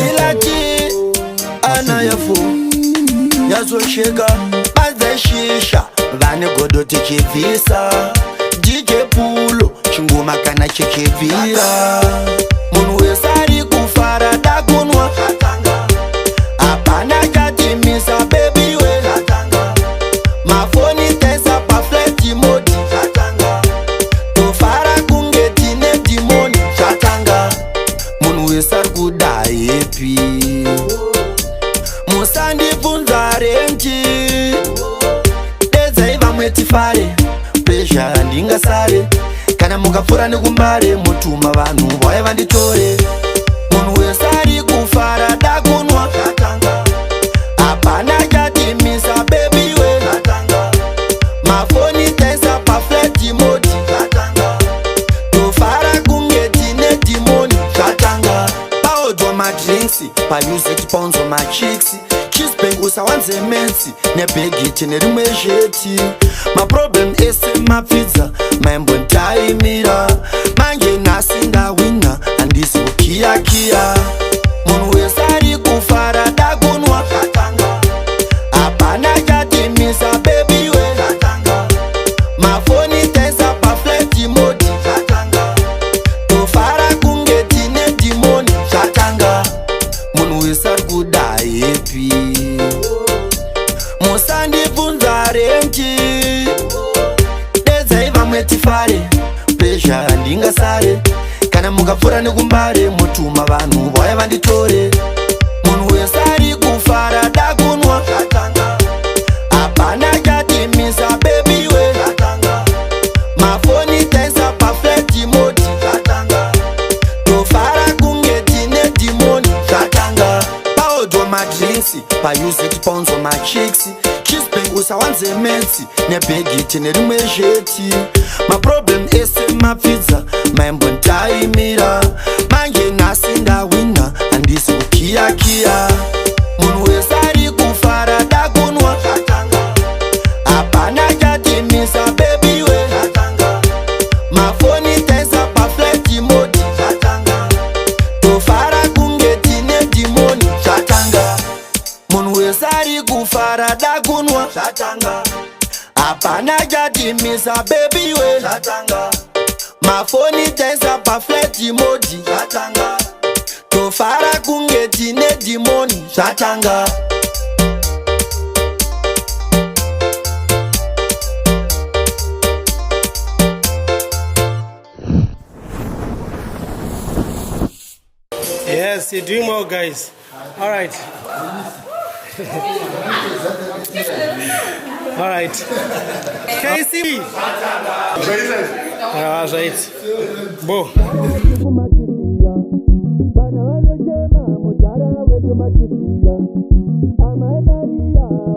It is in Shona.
Ilaki anayafu yazosheka bazeshisha vane godo tichivisa DJ pulo chinguma kana chichivira munhu wesari kufara dakunwa apana chatimisa baby we mafoni tesa pa flat mode tofara kunge tine dimoni munhu wesari kudai epi musandi bvunza renji dedzai vamwe tifare pesha ndingasare kana mukapfura nekumbare mutuma vanhu vauya vanditore munhu wesari kufara dakunwa apana chatimisa baby we mafoni tesa pa flat mode tofara kunge tine dimoni paodzwa madrinks pausage paunzwa machicks chispengusa wanze mensi nebhegiti nerimwe zheti maproblem ese mapfidza maimbontaimira manje nhasi ndawina handisi kukiyakiya munhu wesari kufara dakunwa apana chatimisa baby we mafoni tesa pa flat mode tofara kunge tine dimoni munhu wesari kudai epi musandibvunza renji dedzai vamwe tifare pesha ndingasare kana mukapfura nekumbare mutuma vanhu vauya vanditore munhu wesari kufara dakunwa apana chatimisa baby we mafoni tesa pa flat mode tofara kunge tine dimoni paodzwa madrinks pausage paunzwa machicks chispengusa wanze mensi nebhegiti nerimwe zheti maproblem ese mapfidza maimbontaimira manje nhasi ndawina handisi kukiyakiya munhu wesari kufara dakunwa apana chatimisa baby we mafoni tesa pa flat mode tofara kunge tine dimoni munhu wesari kufara dakunwa apana chatimisa baby we mafoni tesa pa flat mode tofara kunge tine dimoni zvatanga Yes, you're doing well, guys. All right. All right. KC. Right. Bo. Maria.